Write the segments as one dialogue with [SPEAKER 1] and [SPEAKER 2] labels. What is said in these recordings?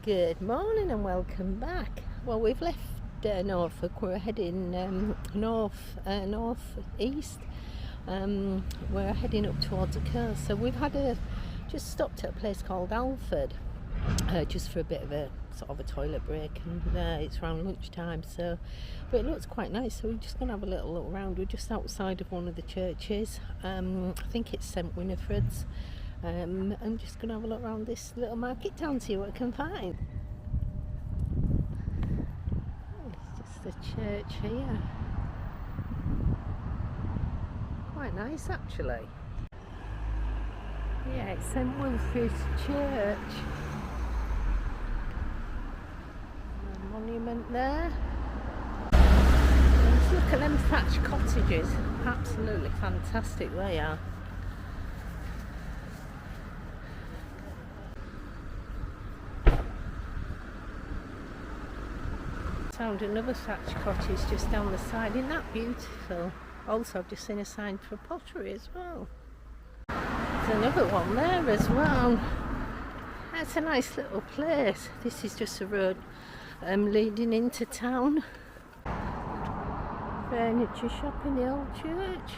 [SPEAKER 1] Good morning and welcome back. Well, we've left Norfolk. We're heading north east. We're heading up towards the coast. So we've just stopped at a place called Alford, just for a bit of a sort of a toilet break, and it's around lunchtime. But it looks quite nice. So we're just going to have a little look around. We're just outside of one of the churches. I think it's St Winifred's. I'm just going to have a look around this little market town, see what I can find. It's just the church here. Quite nice actually. Yeah, it's St Wilfrid's Church. A monument there. And just look at them thatched cottages. Absolutely fantastic they are. Found another thatched cottage just down the side. Isn't that beautiful? Also, I've just seen a sign for pottery as well. There's another one there as well. That's a nice little place. This is just a road leading into town. Furniture shop in the old church.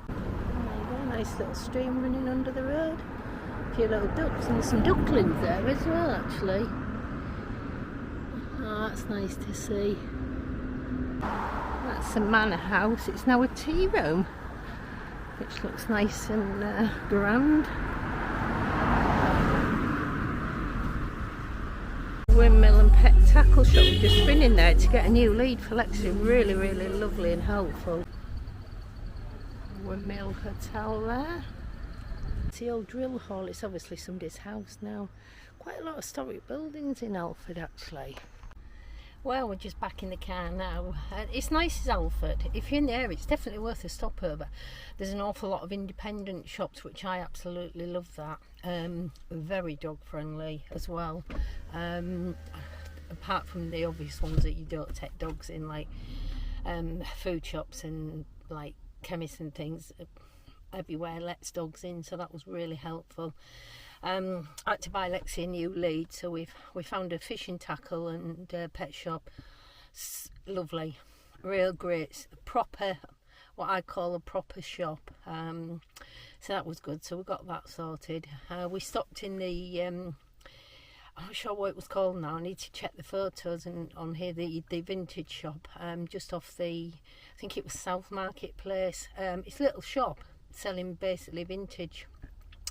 [SPEAKER 1] There you go, nice little stream running under the road. A few little ducks and some ducklings there as well actually. Oh, that's nice to see. That's a manor house. It's now a tea room, which looks nice and grand. Windmill and pet tackle shop. We've just been in there to get a new lead for Lexi. Really, really lovely and helpful. Windmill Hotel there. It's the old drill hall. It's obviously somebody's house now. Quite a lot of historic buildings in Alford actually. Well, we're just back in the car now. It's nice as Alford. If you're in the area, it's definitely worth a stopover. There's an awful lot of independent shops, which I absolutely love that. Very dog friendly as well. Apart from the obvious ones that you don't take dogs in, like food shops and like chemists and things. Everywhere lets dogs in, so that was really helpful. I had to buy Lexi a new lead, so we found a fishing tackle and pet shop. Lovely, real great, proper, what I call a proper shop. So that was good. So we got that sorted. We stopped in the I'm not sure what it was called now. I need to check the photos and on here the vintage shop. Just off the, I think it was South Marketplace. It's a little shop selling basically vintage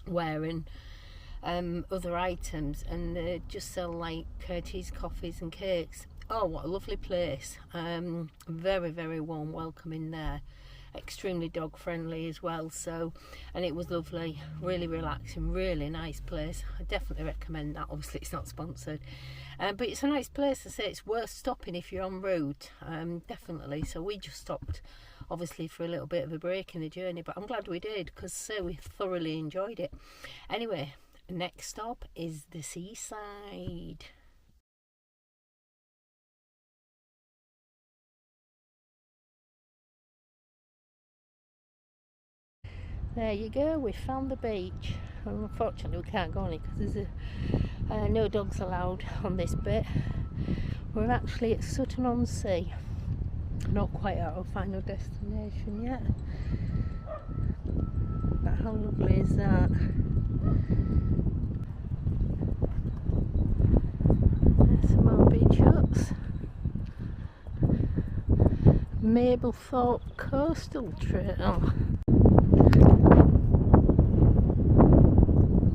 [SPEAKER 1] wear and other items, and they just sell like teas, coffees and cakes. Oh, what a lovely place. Very, very warm welcome in there. Extremely dog friendly as well, so, and it was lovely, really relaxing, really nice place. I definitely recommend that. Obviously it's not sponsored, but it's a nice place. I say it's worth stopping if you're en route, definitely. So we just stopped obviously for a little bit of a break in the journey, but I'm glad we did, because we thoroughly enjoyed it. Anyway, next stop is the seaside. There you go, we found the beach. Unfortunately we can't go on it because there's no dogs allowed on this bit. We're actually at Sutton-on-Sea. Not quite at our final destination yet. But how lovely is that? There's some more beach huts. Mablethorpe Coastal Trail.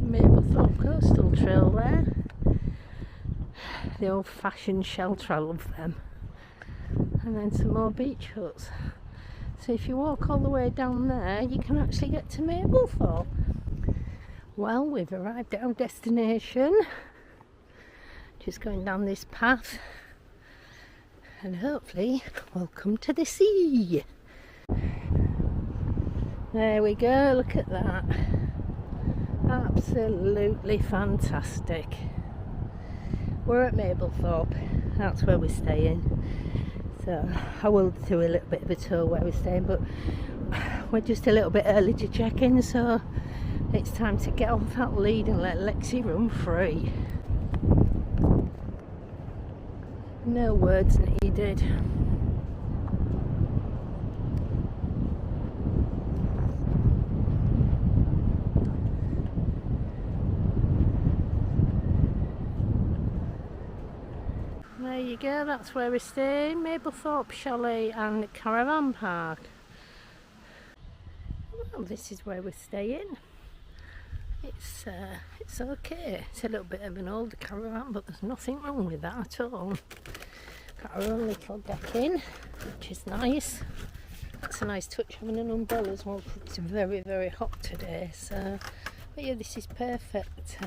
[SPEAKER 1] Mablethorpe Coastal Trail there. The old-fashioned shelter, I love them. And then some more beach huts. So if you walk all the way down there, you can actually get to Mablethorpe. Well, we've arrived at our destination. Just going down this path. And hopefully we'll come to the sea. There we go, look at that. Absolutely fantastic. We're at Mablethorpe, that's where we're staying. So I will do a little bit of a tour where we're staying, but we're just a little bit early to check in, so It's time to get off that lead and let Lexi run free. No words needed. There you go, that's where we're staying, Mablethorpe Chalet and Caravan Park. Well, this is where we're staying. It's okay. It's a little bit of an older caravan, but there's nothing wrong with that at all. Got our own little deck in, which is nice. It's a nice touch having an umbrella as well, because it's very, very hot today. So, but yeah, this is perfect.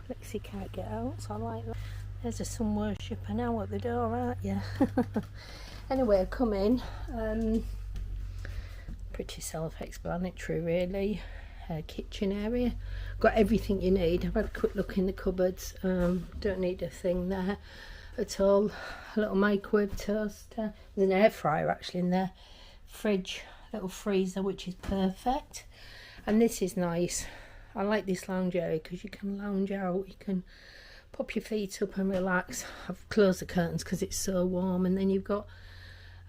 [SPEAKER 1] Lexi can't get out, so I like that. There's a sun worshipper now at the door, aren't you? Anyway, I've come in. Pretty self-explanatory, really. Kitchen area. Got everything you need. I've had a quick look in the cupboards. Don't need a thing there at all. A little microwave toaster. There's an air fryer actually in there. Fridge, little freezer, which is perfect. And this is nice. I like this lounge area because you can lounge out. You can pop your feet up and relax. I've closed the curtains because it's so warm, and then you've got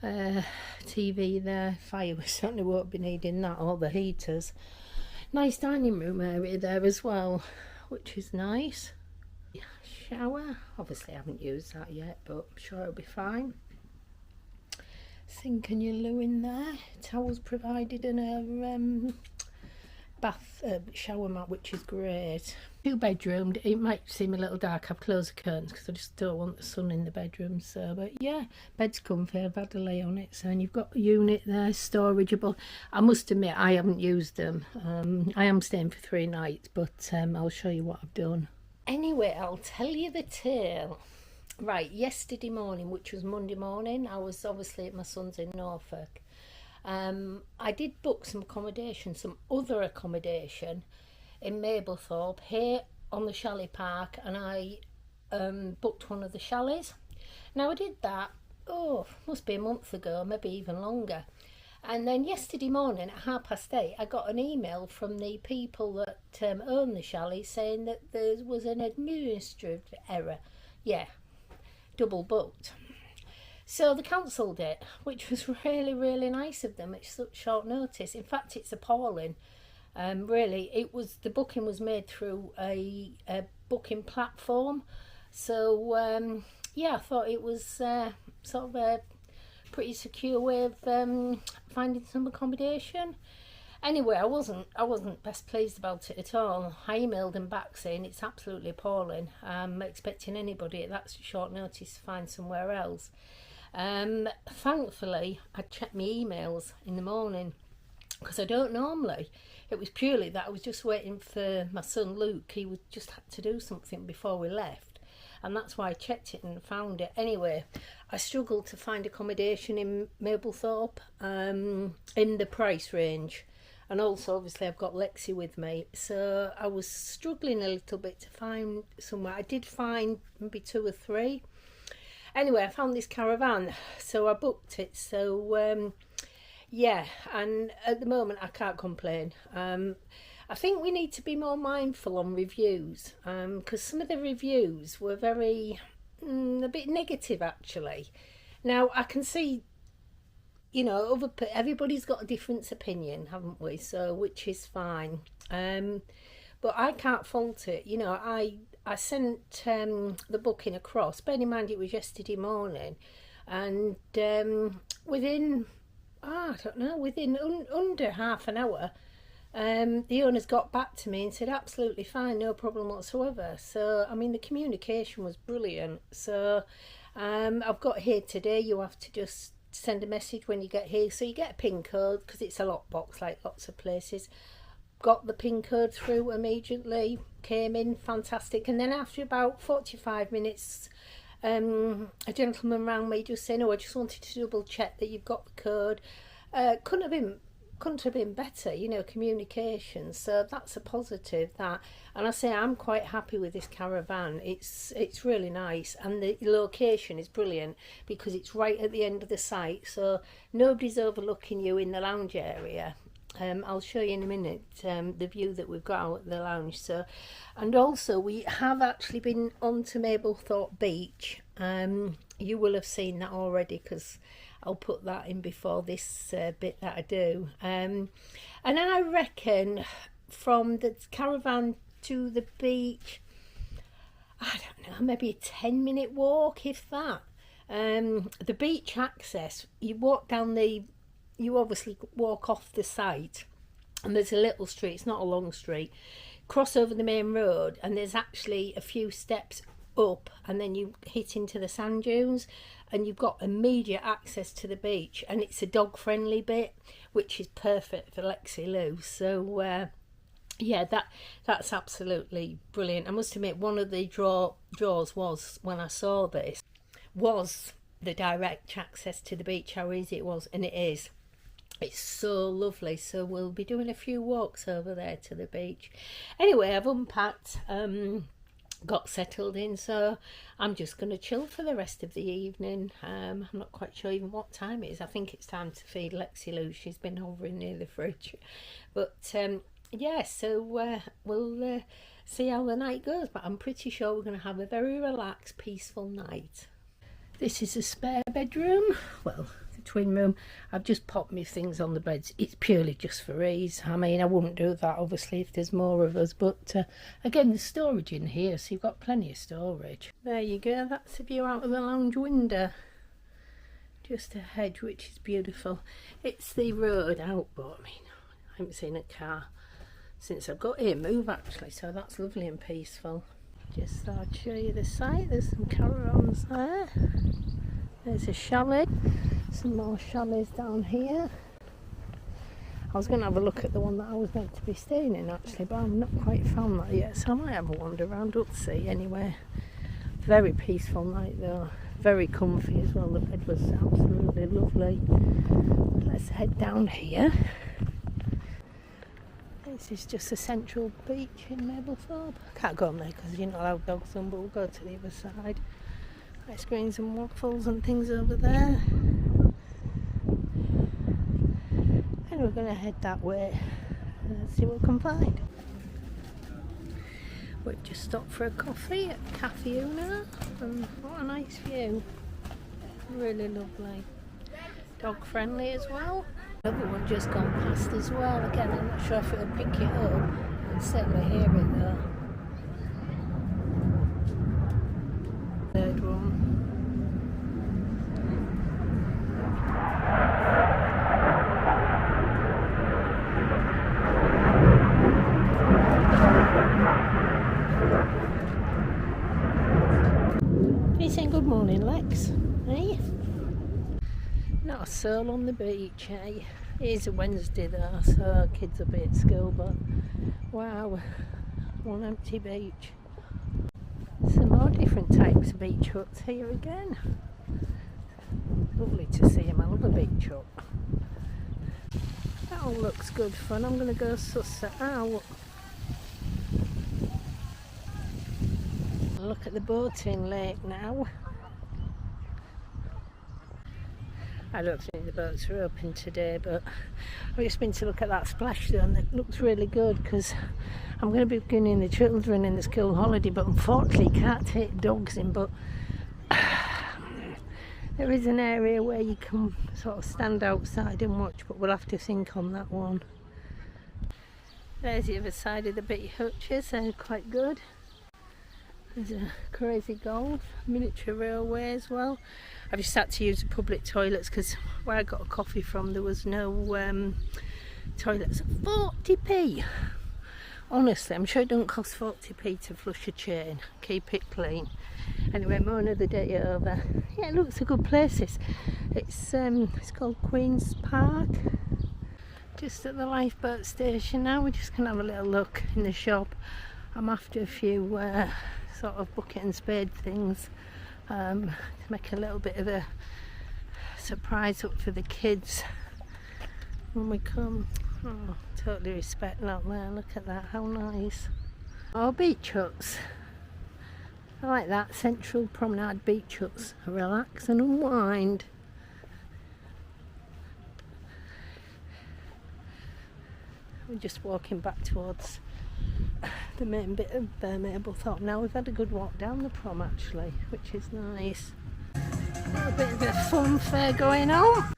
[SPEAKER 1] TV there. Fire, we certainly won't be needing that, or the heaters. Nice dining room area there as well, which is nice. Shower, obviously I haven't used that yet, but I'm sure it'll be fine. Sink and your loo in there. Towels provided, and a bath shower mat, which is great. 2-bedroomed. It might seem a little dark. I've closed the curtains because I just don't want the sun in the bedroom. So, but yeah, bed's comfy. I've had a lay on it. So, and you've got a unit there, storageable. I must admit, I haven't used them. I am staying for 3 nights, but I'll show you what I've done. Anyway, I'll tell you the tale. Right, yesterday morning, which was Monday morning, I was obviously at my son's in Norfolk. I did book some accommodation, some other accommodation in Mablethorpe here on the chalet park, and I booked one of the chalets. Now I did that, must be a month ago, maybe even longer. And then yesterday morning at 8:30 I got an email from the people that own the chalet saying that there was an administrative error. Yeah, double booked. So they cancelled it, which was really, really nice of them at such short notice. In fact, it's appalling. Really, the booking was made through a booking platform. So yeah, I thought it was sort of a pretty secure way of finding some accommodation. Anyway, I wasn't best pleased about it at all. I emailed them back saying it's absolutely appalling. I'm expecting anybody at that short notice to find somewhere else. Thankfully, I checked my emails in the morning because I don't normally. It was purely that I was just waiting for my son Luke. He would just had to do something before we left, and that's why I checked it and found it. Anyway, I struggled to find accommodation in Mablethorpe in the price range, and also obviously I've got Lexi with me, so I was struggling a little bit to find somewhere. I did find maybe 2 or 3. Anyway, I found this caravan, so I booked it. So yeah, and at the moment I can't complain. I think we need to be more mindful on reviews, because some of the reviews were very a bit negative actually. Now I can see, you know, everybody's got a different opinion, haven't we? So which is fine. But I can't fault it. You know, I sent the booking across. Bear in mind it was yesterday morning, and within under half an hour, the owners got back to me and said absolutely fine, no problem whatsoever. So I mean, the communication was brilliant. So I've got here today. You have to just send a message when you get here, so you get a PIN code because it's a lockbox like lots of places. Got the PIN code through immediately, came in, fantastic. And then after about 45 minutes, a gentleman rang me just saying, I just wanted to double check that you've got the code. Couldn't have been better, you know, communication. So that's a positive, that. And I say I'm quite happy with this caravan. It's really nice, and the location is brilliant because it's right at the end of the site, so nobody's overlooking you in the lounge area. I'll show you in a minute the view that we've got out at the lounge. So, and also we have actually been onto Mablethorpe Beach. You will have seen that already because I'll put that in before this bit that I do. And I reckon from the caravan to the beach, I don't know, maybe a 10-minute walk, if that. The beach access, you walk down you obviously walk off the site, and there's a little street, it's not a long street, cross over the main road, and there's actually a few steps up, and then you hit into the sand dunes, and you've got immediate access to the beach, and it's a dog friendly bit, which is perfect for Lexi Lou. So yeah, that's absolutely brilliant. I must admit, one of the draws was, when I saw this, was the direct access to the beach, how easy it was, and it is. It's so lovely. So we'll be doing a few walks over there to the beach. Anyway, I've unpacked, got settled in, so I'm just going to chill for the rest of the evening. I'm not quite sure even what time it is. I think it's time to feed Lexi Lou. She's been hovering near the fridge. But yeah, so we'll see how the night goes, but I'm pretty sure we're going to have a very relaxed, peaceful night. This is a spare bedroom, well, the twin room. I've just popped my things on the beds. It's purely just for ease. I mean, I wouldn't do that obviously if there's more of us, but again, there's storage in here, so you've got plenty of storage. There you go, that's the view out of the lounge window. Just a hedge, which is beautiful. It's the road out, but I mean, I haven't seen a car since I've got here move actually, so that's lovely and peaceful. Just thought I'd show you the site. There's some caravans there. There's a chalet. Some more chalets down here. I was going to have a look at the one that I was meant to be staying in actually, but I've not quite found that yet, so I might have a wander around up to see anyway. Very peaceful night though. Very comfy as well. The bed was absolutely lovely. Let's head down here. This is just a central beach in Mablethorpe. Can't go on there because you're not allowed dogs on, but we'll go to the other side. Ice creams and waffles and things over there. And we're going to head that way and see what we can find. We've just stopped for a coffee at Cafe Una, and what a nice view. Really lovely. Dog friendly as well. Another one just gone past as well. Again, I'm not sure if it'll pick it up. You can certainly hear it though. Third one. Are you saying good morning, Lex? Hey? Not a soul on the beach, eh? It is a Wednesday though, so kids will be at school, but wow, one empty beach. Some more different types of beach huts here again. Lovely to see them. I love a beach hut. That all looks good fun. I'm going to go suss it out. Look at the boating lake now. I don't think the boats are open today, but I've just been to look at that splash zone. It looks really good because I'm going to be bringing the children in the school holiday, but unfortunately can't take dogs in. But there is an area where you can sort of stand outside and watch, but we'll have to think on that one. There's the other side of the beach hutches, they're quite good. There's a crazy golf, miniature railway as well. I've just had to use the public toilets because where I got a coffee from there was no toilets. 40p! Honestly, I'm sure it don't cost 40p to flush a chain. Keep it clean. Anyway, more another day over. Yeah, it looks a good place. It's called Queen's Park. Just at the lifeboat station now. We're just going to have a little look in the shop. I'm after a few sort of bucket and spade things to make a little bit of a surprise up for the kids when we come. Oh, totally respect that there. Look at that, how nice. Oh, beach huts. I like that. Central Promenade beach huts. Relax and unwind. we're just walking back towards the main bit of Mablethorpe now. We've had a good walk down the prom actually, which is nice. A bit of a fun fair going on.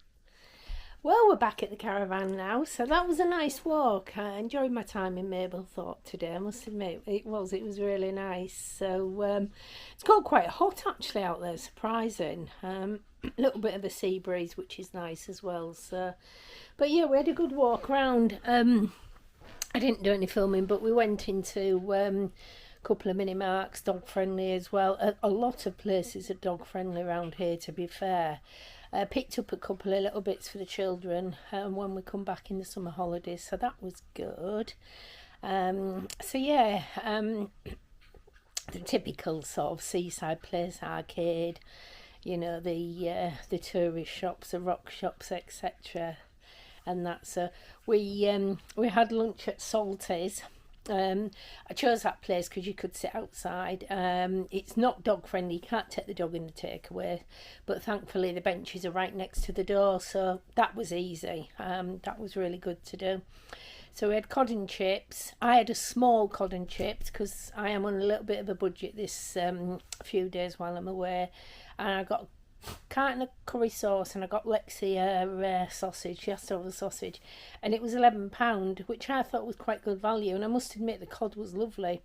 [SPEAKER 1] Well, we're back at the caravan now, so that was a nice walk. I enjoyed my time in Mablethorpe today, I must admit. It was really nice. So it's got quite hot actually out there, surprising. A little bit of a sea breeze, which is nice as well. So, but yeah, we had a good walk around. I didn't do any filming, but we went into a couple of mini marks, dog friendly as well. A lot of places are dog friendly around here, to be fair. Picked up a couple of little bits for the children when we come back in the summer holidays, so that was good. So yeah, the typical sort of seaside place, arcade, you know, the tourist shops, the rock shops, etc. And that's we had lunch at Salty's. I chose that place because you could sit outside. It's not dog friendly, you can't take the dog in the takeaway, but thankfully the benches are right next to the door, so that was easy. That was really good to do. So we had cod and chips. I had a small cod and chips because I am on a little bit of a budget this few days while I'm away, and I got carton of curry sauce, and I got Lexi a sausage. She asked over the sausage, and it was £11, which I thought was quite good value, and I must admit the cod was lovely.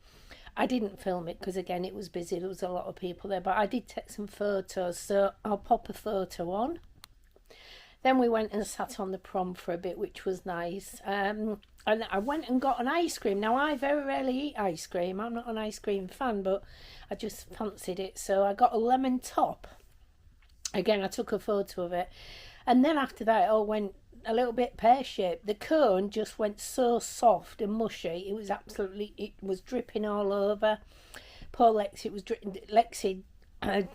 [SPEAKER 1] I didn't film it because again it was busy, there was a lot of people there, but I did take some photos, so I'll pop a photo on. Then we went and sat on the prom for a bit, which was nice. And I went and got an ice cream. Now, I very rarely eat ice cream. I'm not an ice cream fan, but I just fancied it, so I got a lemon top. Again, I took a photo of it, and then after that it all went a little bit pear-shaped. The cone just went so soft and mushy, it was dripping all over. Poor Lexi, Lexi had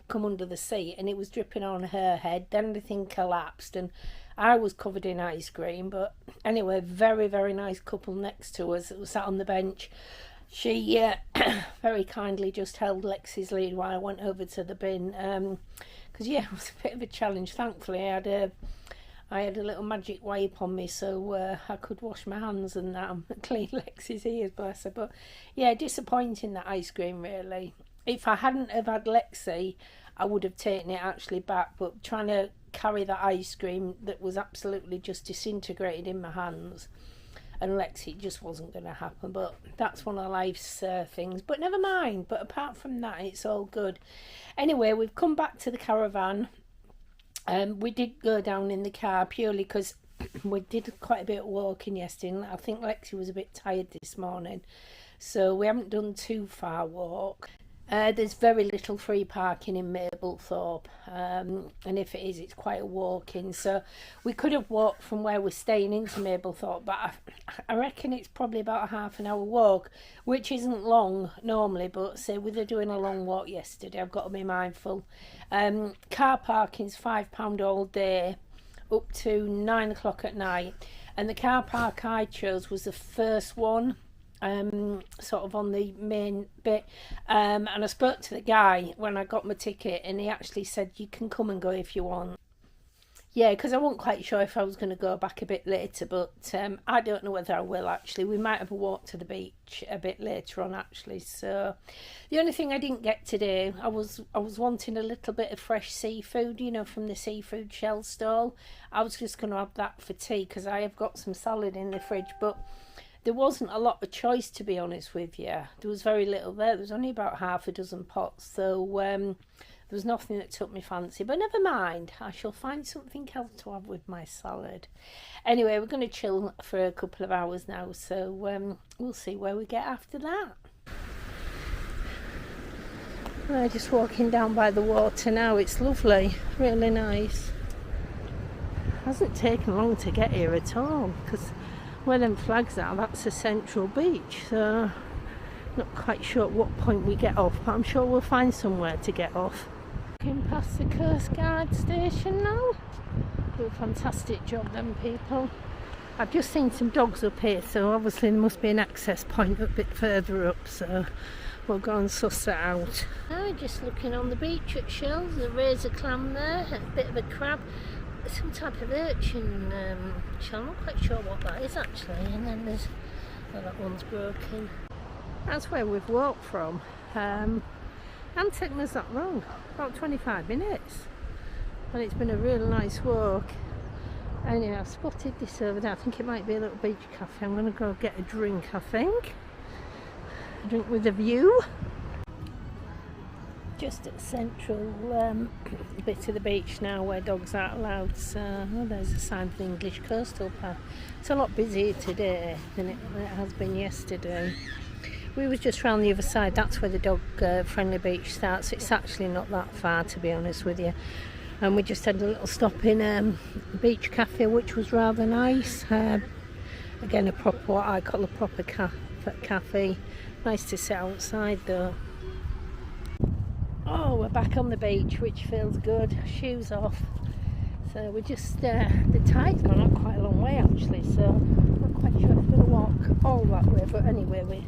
[SPEAKER 1] come under the seat and it was dripping on her head. Then the thing collapsed and I was covered in ice cream. But anyway, very, very nice couple next to us that was sat on the bench. She very kindly just held Lexi's lead while I went over to the bin. Because yeah, it was a bit of a challenge. Thankfully, I had a little magic wipe on me, so I could wash my hands and that, clean Lexi's ears, bless her. But yeah, disappointing, that ice cream, really. If I hadn't have had Lexi, I would have taken it actually back. But trying to carry that ice cream that was absolutely just disintegrated in my hands, and Lexi, it just wasn't going to happen. But that's one of life's things. But never mind. But apart from that, it's all good. Anyway, we've come back to the caravan. We did go down in the car purely because we did quite a bit of walking yesterday. I think Lexi was a bit tired this morning, so we haven't done too far walk. There's very little free parking in Mablethorpe, and if it is, it's quite a walk in. So we could have walked from where we're staying into Mablethorpe, but I reckon it's probably about a half an hour walk, which isn't long normally, but say with her doing a long walk yesterday, I've got to be mindful. Car parking's £5 all day, up to 9 o'clock at night, and the car park I chose was the first one, sort of on the main bit, and I spoke to the guy when I got my ticket, and he actually said you can come and go if you want. Yeah, because I wasn't quite sure if I was going to go back a bit later, but I don't know whether I will actually. We might have a walk to the beach a bit later on actually. So the only thing I didn't get today, I was wanting a little bit of fresh seafood, you know, from the seafood shell stall. I was just going to have that for tea because I have got some salad in the fridge, but there wasn't a lot of choice, to be honest with you. There was very little there. There was only about half a dozen pots, so there was nothing that took me fancy. But never mind, I shall find something else to have with my salad. Anyway, we're going to chill for a couple of hours now, so we'll see where we get after that. We're just walking down by the water now. It's lovely, really nice. It hasn't taken long to get here at all, because where them flags are, that's a central beach, so not quite sure at what point we get off, but I'm sure we'll find somewhere to get off. Looking past the Coast Guard station now. Do a fantastic job, them people. I've just seen some dogs up here, so obviously there must be an access point a bit further up, so we'll go and suss that out. Now just looking on the beach at shells, a razor clam there, a bit of a crab. some type of urchin shell. I'm not quite sure what that is actually. And then there's, oh, that one's broken. That's where we've walked from. And taken us that long, about 25 minutes. And it's been a real nice walk. Anyway, I've spotted this over there. I think it might be a little beach cafe. I'm going to go get a drink, I think. A drink with a view. Just at the central bit of the beach now where dogs aren't allowed. So, oh, there's a sign for the English Coastal Path. It's a lot busier today than it has been yesterday. We was just round the other side. That's where the dog friendly beach starts. It's actually not that far, to be honest with you. And we just had a little stop in a beach cafe, which was rather nice. Again, a proper, what I call a proper cafe. Nice to sit outside though. Oh, we're back on the beach, which feels good. Shoes off. So we're just, the tide's gone up quite a long way actually, so I'm not quite sure if we're going to walk all that way, but anyway, we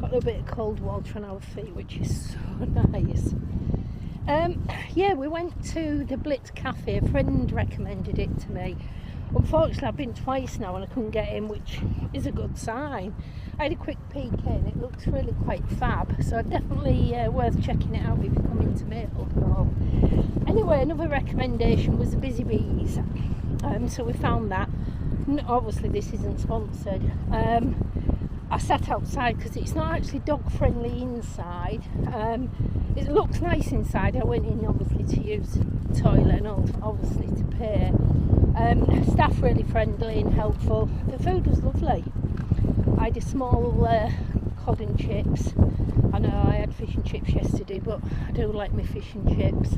[SPEAKER 1] got a little bit of cold water on our feet, which is so nice. Yeah, we went to the Blitz Cafe. A friend recommended it to me. Unfortunately, I've been twice now and I couldn't get in, which is a good sign. I had a quick peek in. It looks really quite fab, so definitely worth checking it out if you come into Mablethorpe. Anyway, another recommendation was the Busy Bees. So we found that. Obviously, this isn't sponsored. I sat outside because it's not actually dog friendly inside. It looks nice inside. I went in obviously to use the toilet and obviously to pay. Staff really friendly and helpful. The food was lovely. I had a small cod and chips. I know I had fish and chips yesterday, but I do like my fish and chips.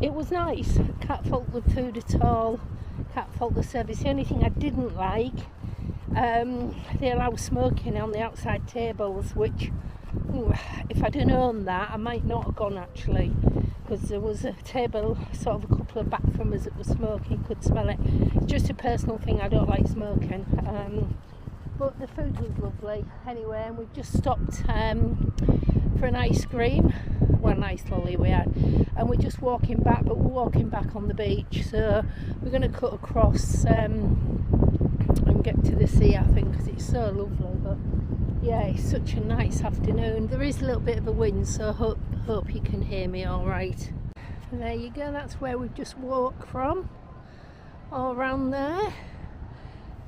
[SPEAKER 1] It was nice. Can't fault the food at all. Can't fault the service. The only thing I didn't like, they allow smoking on the outside tables, which if I'd known that I might not have gone actually, because there was a table sort of a couple of back from us that was smoking, could smell it. It's just a personal thing, I don't like smoking, but the food was lovely. Anyway, and we've just stopped for an ice cream, well, a nice lolly we had, and we're just walking back, but we're walking back on the beach, so we're going to cut across and get to the sea, I think, because it's so lovely. But yeah, it's such a nice afternoon. There is a little bit of a wind, so hope you can hear me all right. And there you go, that's where we've just walked from, all around there.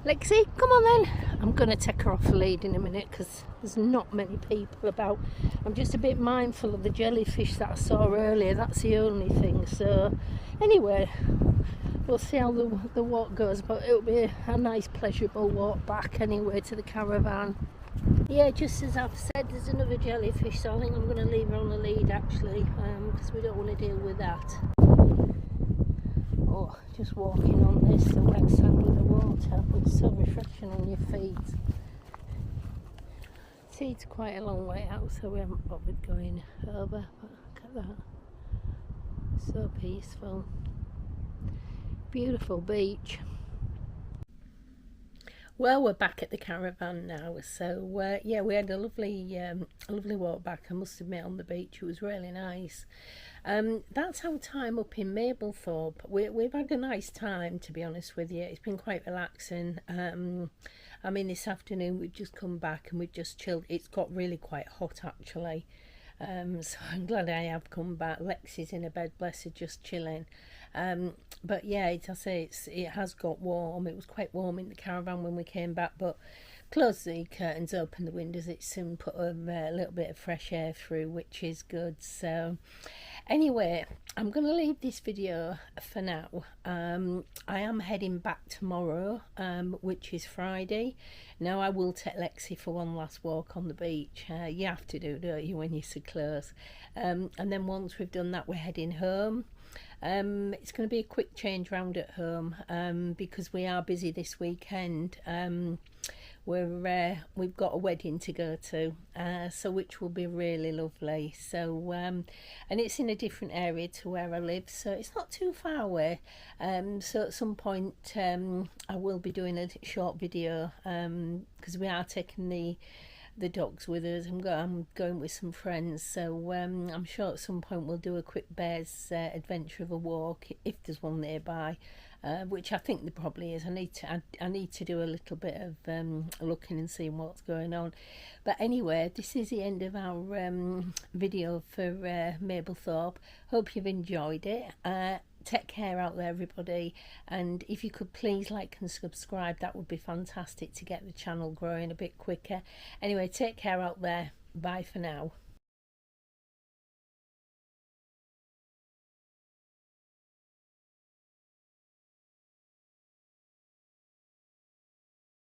[SPEAKER 1] Lexi, come on then. I'm going to take her off the lead in a minute because there's not many people about. I'm just a bit mindful of the jellyfish that I saw earlier, that's the only thing. So anyway, we'll see how the walk goes, but it'll be a nice pleasurable walk back anyway to the caravan. Yeah, just as I've said, there's another jellyfish, so I think I'm going to leave her on the lead actually, because we don't want to deal with that. Oh, just walking on this, the wet sand with the water, it's so refreshing on your feet. See, it's quite a long way out, so we haven't bothered going over, but look at that. So peaceful. Beautiful beach. Well, we're back at the caravan now, so yeah, we had a lovely walk back, I must admit, on the beach. It was really nice. That's our time up in Mablethorpe. We've had a nice time, to be honest with you. It's been quite relaxing. I mean, this afternoon we've just come back and we've just chilled. It's got really quite hot actually, so I'm glad I have come back. Lexi's in a bed, bless her, just chilling. But yeah, it has got warm. It was quite warm in the caravan when we came back, but close the curtains, open the windows, it soon put a little bit of fresh air through, which is good. So anyway, I'm going to leave this video for now. I am heading back tomorrow, which is Friday. Now I will take Lexi for one last walk on the beach. You have to do, don't you, when you're so close. And then once we've done that, we're heading home. It's going to be a quick change round at home, because we are busy this weekend. We've got a wedding to go to, so which will be really lovely. So and it's in a different area to where I live, so it's not too far away. So at some point I will be doing a short video, because we are taking the the dogs with us. I'm going with some friends, so I'm sure at some point we'll do a quick bears adventure of a walk if there's one nearby, which I think there probably is. I need to do a little bit of looking and seeing what's going on. But anyway, this is the end of our video for Mablethorpe. Hope you've enjoyed it. Take care out there, everybody, and if you could please like and subscribe, that would be fantastic to get the channel growing a bit quicker. Anyway, take care out there. Bye for now.